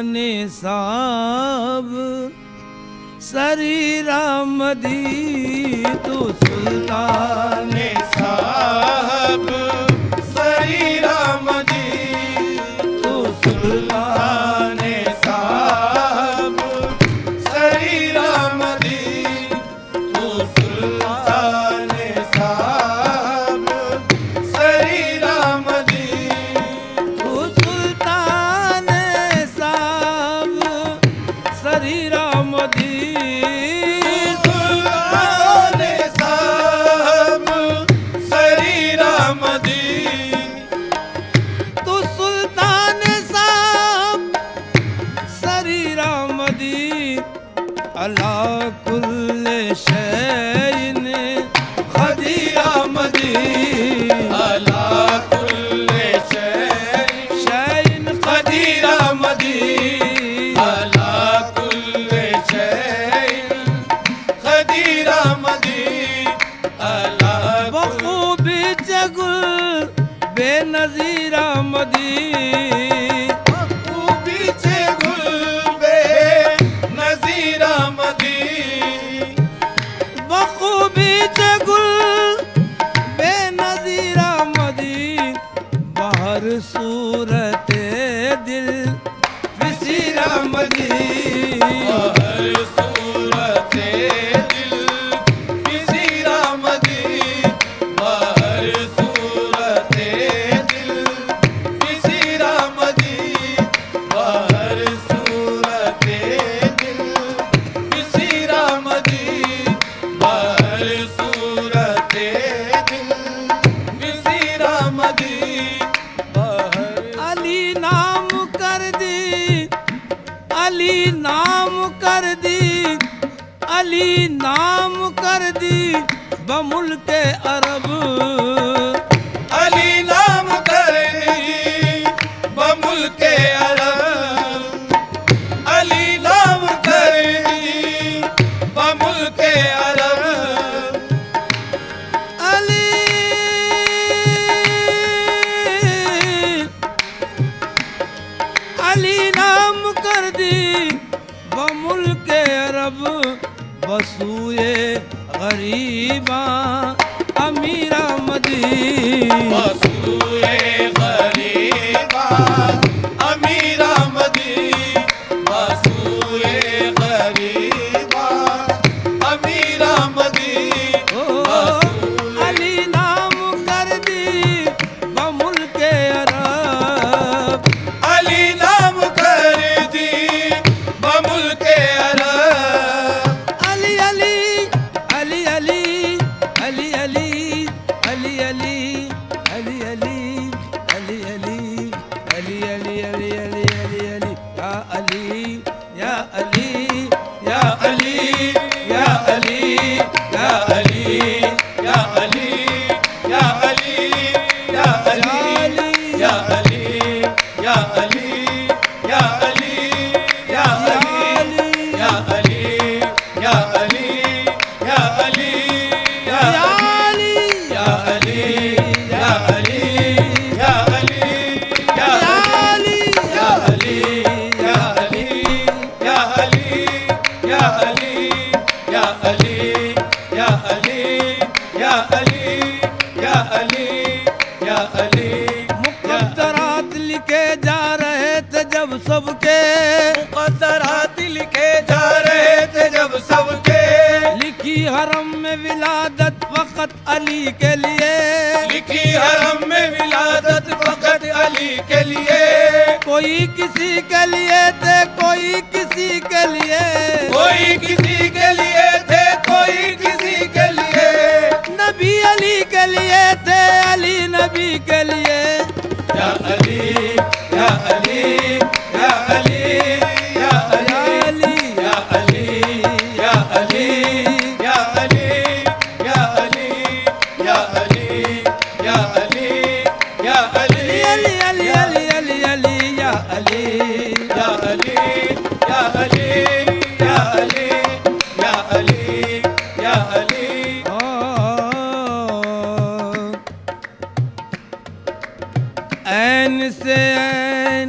साहब श्री राम दी तू सुल्तान साहब श्री राम दी तू सुल्तान साहब श्री राम दी तू सुल्तान साहब श्री राम दी तू सुल्तान साहब श्री राम दी अला कुल शैइन खदीरा मदी अला कुल शैइन खदीरा मदी अला कुल शैइन खदीरा मदी अला बखूबी चगुल बेनजीरा मदी सूरत दिल फिसीरा मदी हर सूरत दिल फिसीरा मदी हर सूरत दिल फिसीरा मदी हर सूरत दिल फिसीरा मदी हर सूरत दिल फिसीरा मदी अली नाम कर दी बमुल्क अरब अली नाम कर दी बमुल्क अरब अली नाम कर दी बमुल्क अरब अली अली नाम कर दी बमुल्क अरब बसूए गरीबा अमीरा मदी बसूए गरीबा अमीरा मदी बसूए गरीबा अमीरा मदी अली नाम कर दी बमुल्क अरब अली नाम कर दी बमुल्क मुक़द्दरात लिखे जा रहे थे जब सबके मुक़द्दरात लिखे जा रहे थे जब सबके लिखी हरम में विलादत फकत अली के लिए लिखी हरम में विलादत फकत अली के लिए कोई किसी के लिए थे कोई किसी के लिए कोई किसी के लिए थे कोई किसी के लिए नबी अली के लिए थे अली नबी के लिए या अली या अली या अली या अली या अली या अली या अली या अली या अली या अली या अली अली अली अली अली अली या अली या अली या अली या अली या अली या अली ऐन से ऐन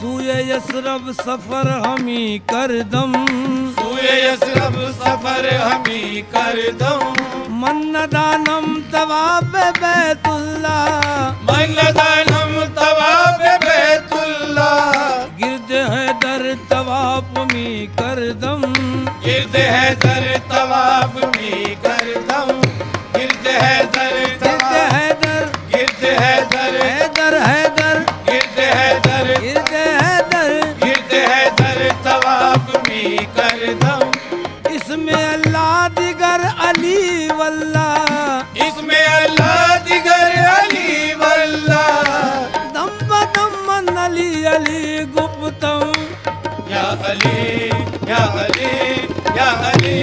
सूए यसरब सफर हमी करदम सूए यसरब सफर हमी करदम मन्नदानम तवाब बैतुल्लाह मन्नदानम तवाब बैतुल्लाह गिरद हैदर तवाफ मी करदम गिरद हैदर तवाब मी करदम गिरद हैदर गिरद हैदर गिरद हैदर हैदर हैदर गिरद हैदर गिरद हैदर गिरद हैदर तवाब मी करदम इसमें अल्लाह दिगर अली वल्लाह इसमें अल्लाह दिगर अली वल्लाह दम बदम मन अली अली गुप्तम या अली या अली या अली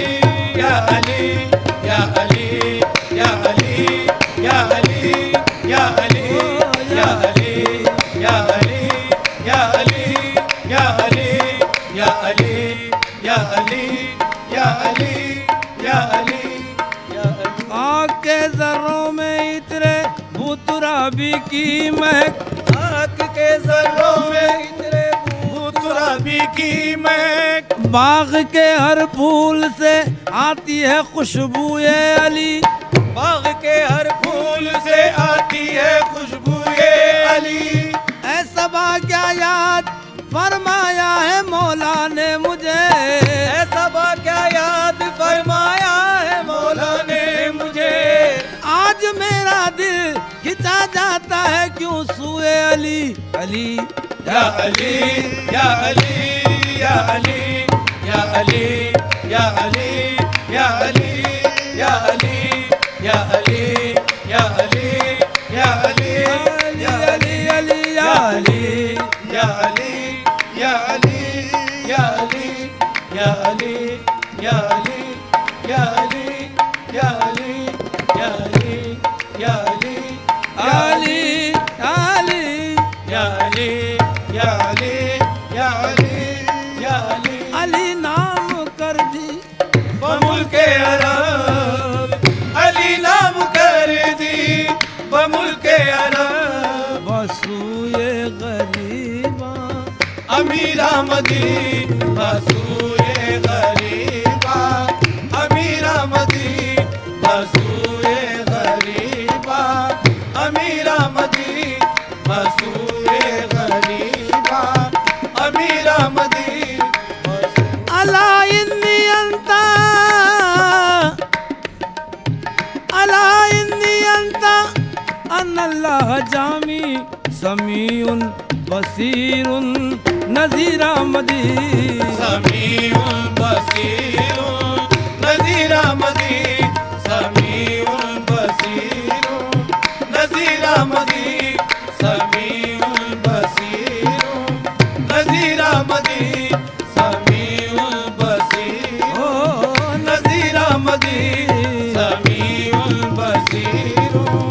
या अली या अली या अली या अली या अली या अली या अली या अली या अली या अली या अली या अली या अली या अली आग के जर्रों में इतरे भूतराबी की महक आग के जर्रों में इतने भूतराबी की महक बाग के हर फूल से आती है खुशबूए अली बाग के हर फूल से आती है खुशबूए अली ऐसा क्या याद फरमाया है मौला ने मुझे ऐसा क्या याद फरमाया है मौला ने मुझे आज मेरा दिल खिंचा जाता है क्यों सूए अली अली या अली या अली या अली या अली या अली या अली या अली या अली या अली या अली अली अली अली या अली या अली या अली या अली या अली या अली या अली या अली या अली या अली अली अली या अली या अली या अली या अली अली नाम कर दी बमुल के अरब अली नाम कर दी बमुल के अरब बसूए गरीबा अमीरा मदी बसूए गरीबा अमीरा मदी बसूए गरीबा अमीरा मदी बसूए गरीबा अमीरा मदी अला इन्नी अंता अला इन्नी अंता अनल्लाह जामी समीउन बसीरुन नजीरा मदी समीउल बसीरुन नजीरा मदी समीउल बसीरुन नजीरा मदी समीउल बसीरुन नजीरा मदी समीउल बसीरुन ओ नजीरा मदी समीउल बसीरुन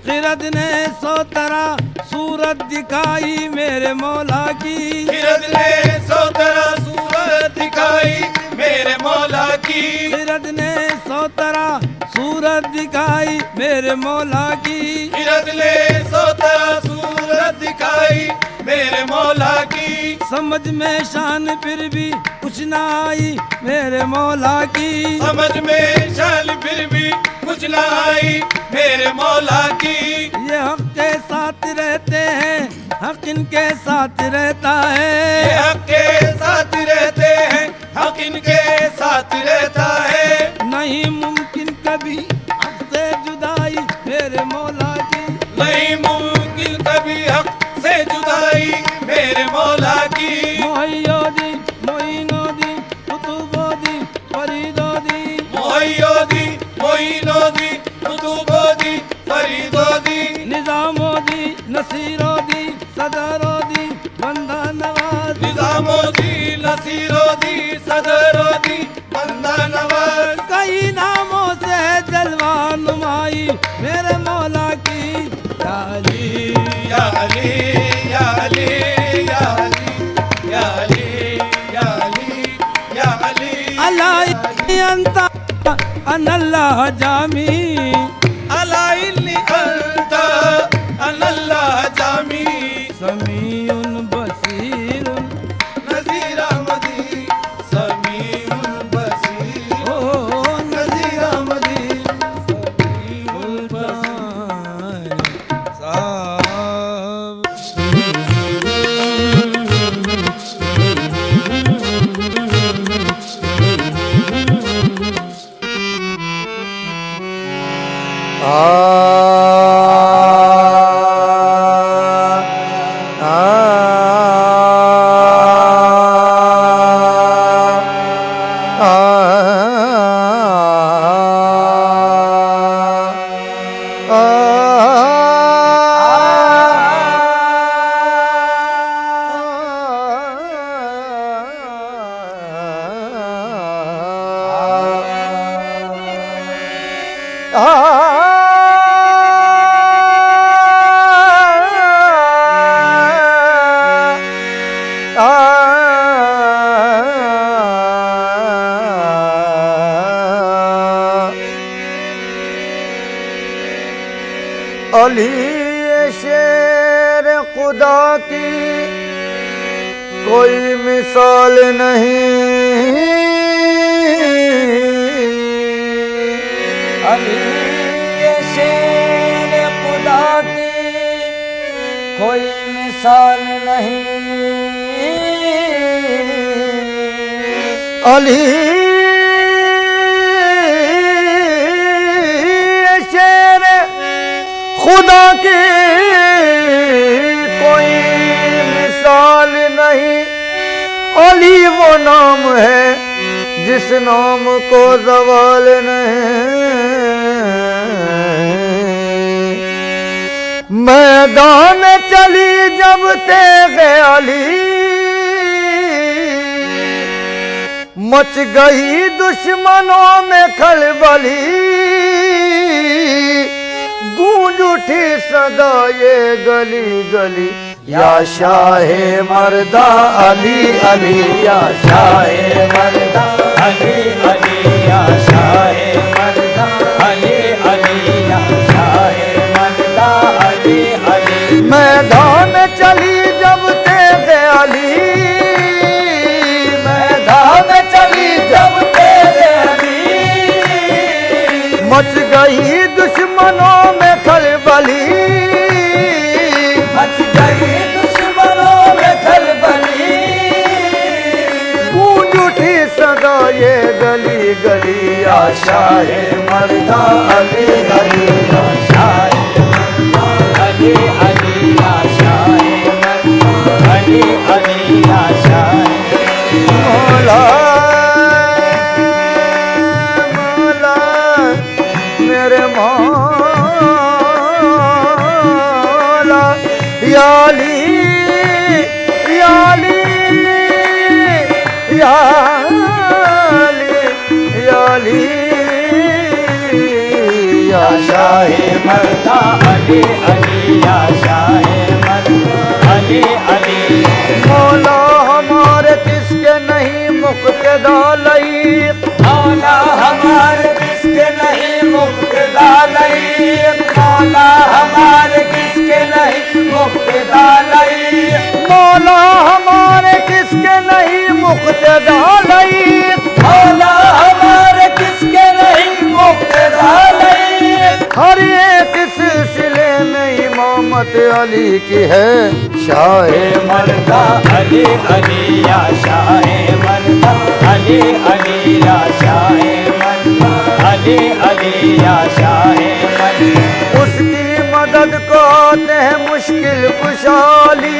खिरद ने सौ तरह सूरत दिखाई मेरे मौला की खिरद ने सौ तरह सूरत दिखाई मेरे मौला की खिरद ने सौ तरह सूरत दिखाई मेरे मौला की खिरद ने सौ तरह सूरत दिखाई मेरे मौला की समझ में शान फिर भी कुछ ना आई मेरे मौला की समझ में शान फिर भी कुछ ना आई मेरे मौला की ये हक के साथ रहते हैं हक इनके साथ रहता ये है हक के साथ रहते हैं हक इनके साथ रहता है नहीं मुमकिन कभी हक से जुदाई मेरे मौला की नहीं मुमकिन कभी हक से जुदाई मेरे मौला की मोहियो दी मोइनो दी कुतुबो दी फरीदो दी मोहियो दी मोइनो दी कुतुबो दी फरीदो दी निजामो दी नसीरो दी सदरो दी बंदा नवाज निजामो दी नसीरो दी सदरो दी बंदा नवाज कई नामों से जलवा नुमाई मेरे मौला की या अली या अली या अली या अली या अली या अली या अली अल्लाह अंता अनल्लाह जामी अला इल्ली अंता अनल्लाह जामी समीउन बसीरुन नज़ीर अहमदी समीउल बसीर ओ नज़ीर अहमदी सुल्तान साहब अली शेर खुदा की कोई मिसाल नहीं। अली शेर खुदा की कोई मिसाल नहीं। अली शेर खुदा की कोई मिसाल नहीं। अली वो नाम है जिस नाम को ज़वाल नहीं। मैदान चली जब तेगे अली मच गई दुश्मनों में खलबली। गूंज उठी सदा ये गली गली या शाहे मर्दा अली अली या शाहे मर्दा अली अली या शाहे मर्दा अली अली या शाहे मर्दा अली अली मैदान चली जब तेगे अली। मैदान चली जब तेगे अली मच गई दुश्मनों में खलबली। मच गई दुश्मनों में खलबली। गूंज उठी सदा ये गली गली या शाहे मर्दा अली अली या शाहे मर्दा अली अली या शाहे मर्दा अली अली या शाहे मौला मौला मेरे मौला या अली या अली या अली या अली या शाहे मर्दा अली अली या शाहे मर्दा अली अली मौला हमारे किसके नहीं मुक्तदा लईक। मौला हमारे किसके नहीं मुक्तदा लईक। मौला हमारे किसके नहीं मुक्तदा लईक। मौला हमारे किसके नहीं मुक्तदा लईक। मौला हमारे किसके नहीं मुक्तदा लईक। हर एक सिलसिले में इमामत अली की है शाहे मर्दा अली अली या शाहे मर्दा अली अली या शाहे मर्दा अली अली या शाहे मर्दा उसकी मदद को आते हैं मुश्किल कुशाली।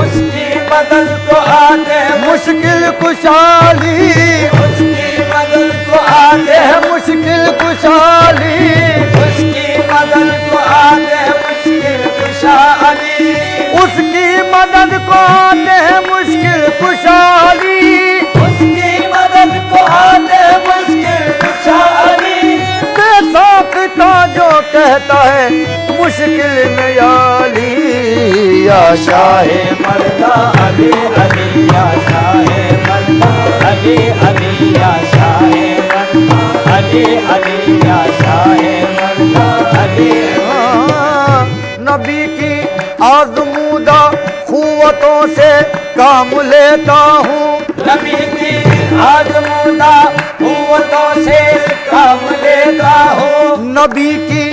उसकी मदद को आते हैं मुश्किल कुशाली उसकी मदद को आते हैं मुश्किल कुशाली। उसकी मदद को आते हैं मुश्किल कुशाली। उसकी मदद को आते हैं मुश्किल कुशाली। उसकी मदद को आते हैं मुश्किल कुशाली। बेसाख्ता जो कहता है मुश्किल में याली या शाहे मर्दा अली अली या शाहे मर्दा अली अली या शाहे मर्दा अली अली या शाहे मर्दा अली नबी की आज़मूदा कुव्वतों से काम लेता हूँ। नबी की आजमूदा कुव्वतों से काम लेता हूँ। नबी की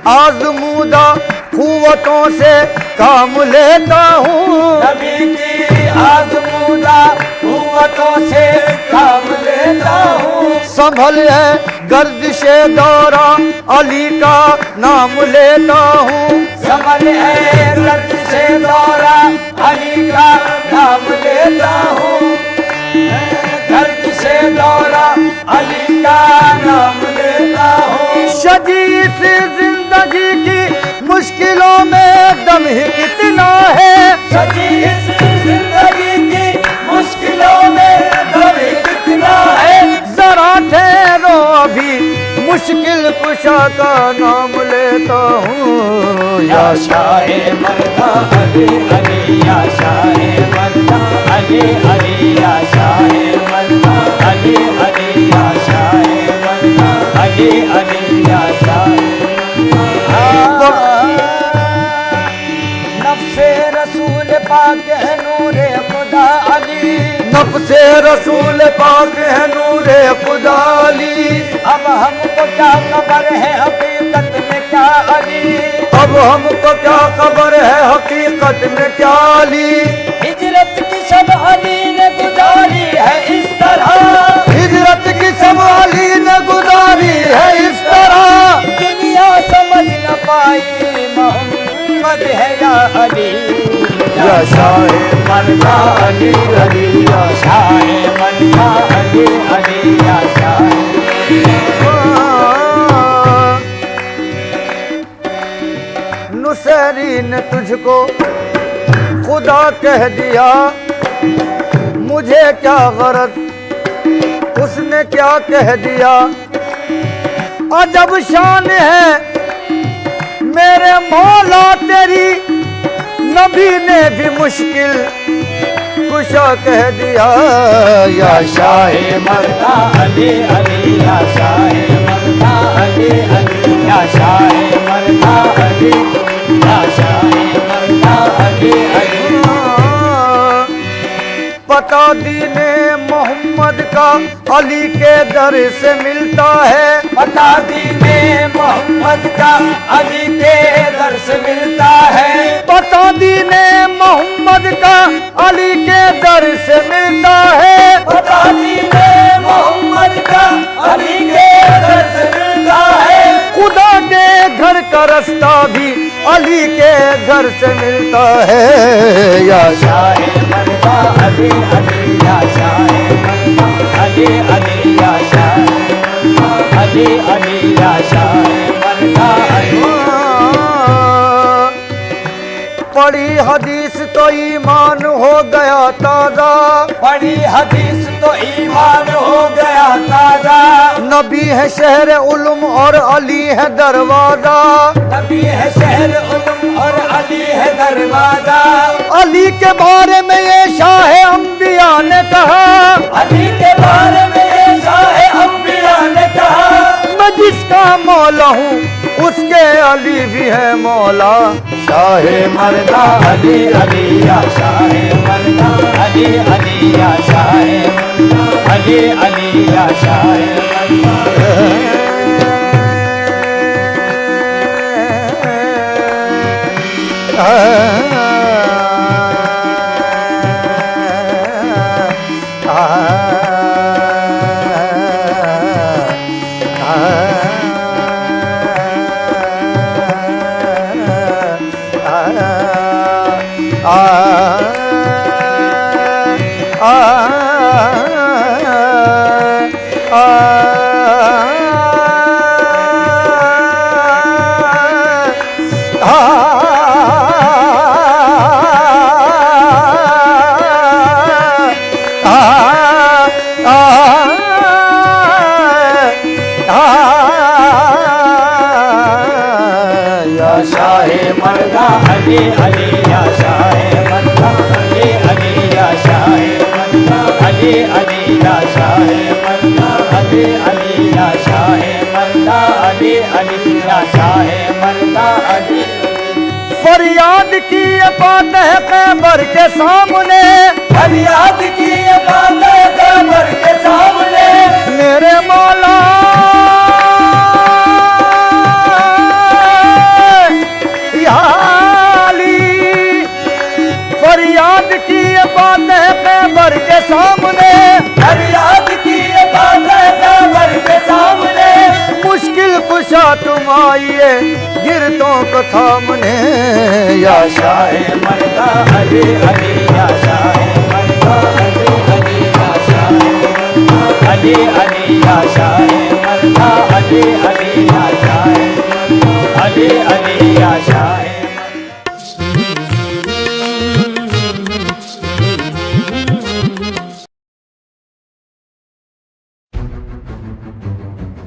आजमूदा कुव्वतों से काम लेता हूँ। नबी की आजमूदा कुव्वतों से काम लेता हूँ। संभल है गर्दिशे दौरा अली का नाम लेता हूँ। संभल है गर्द से दौरा अली का नाम लेता हूँ। गर्द से दौरा अली का नाम लेता हूँ। शदीद जिंदगी की मुश्किलों में दम ही कितना है। सजी इस जिंदगी की मुश्किलों में दम कितना है। जरा ठहरो अभी मुश्किल कुशा का नाम लेता हूँ। या शाहे मर्दा अली अली, या शाहे मर्दा अली अली, या शाहे मर्दा अली अली, या शाहे मर्दा अली अली, या शाहे नफ्से रसूल पाक है नूरे खुदा अली। नफ्से रसूल पाक है नूरे खुदा अली। अब हमको क्या खबर है हकीकत में क्या अली। अब हमको क्या खबर है हकीकत में क्या अली। हिजरत की सब अली ने गुजारी है इस तरह। हिजरत की सब अली ने गुजारी है इस तरह। दुनिया समझ न पाई मोहम्मद है या अली। या शाहे मर्दा अली अली, या शाहे मर्दा अली अली, या शाहे। नुसैरी ने तुझको खुदा कह दिया, मुझे क्या गरज उसने क्या कह दिया। अजब शान है मेरे मौला तेरी, नबी ने भी मुश्किल कुशा कह दिया। या शाहे मर्दा अली अली, या शाहे मर्दा अली अली, या शाहे मर्दा अली, या शाहे मर्दा अली अली। पता दीने मोहम्मद का अली के दर से मिलता है। पता दीने मोहम्मद का अली के दर से मिलता है। पता दीने मोहम्मद का अली के दर से मिलता है। पता दीने मोहम्मद का अली के दर से मिलता है। खुदा के घर का रास्ता भी अली के घर से मिलता है। या शाहे मर्दा अली अली, या शाहे मर्दा अली अली, या शाहे मर्दा अली अली, या शाहे मर्दा अली। पढ़ी हदीस तो ईमान हो गया ताजा। पढ़ी हदीस तो ईमान हो गया ताजा। नबी है शहर उलुम और अली है दरवाजा। नबी है शहर उलुम और अली है दरवाजा। अली के बारे में ये शाह अंबिया ने कहा। अली के बारे में ये शाह अंबिया ने कहा। मैं जिसका मौला हूँ उसके अली भी है मौला। शाहे मर्दा अली अली, या शाहे मर्दा अली अली, या शाहे मर्दा अली अली, या शाहे मर्दा। अली अली, या शाहे मर्दा अली अली, या शाहे मर्दा अली अली, या शाहे मर्दा अली अली, या शाहे मर्दा अली अली, या शाहे मर्दा अली। फरियाद की ये बात है कैबर के सामने, फरियाद की ये बात है कैबर के सामने, मेरे मौला या अली। फरियाद की ये बात है कैबर के सामने, फरियाद की ये बात है कैबर के सामने, मुश्किल कुशा तुम आइए गिरतों को थामने। या शाह मर्दा अली अली, या शाह मर्दा अली अली, या शाह मर्दा अली अली, या शाह मर्दा अली अली, या शाह मर्दा अली अली, या शाह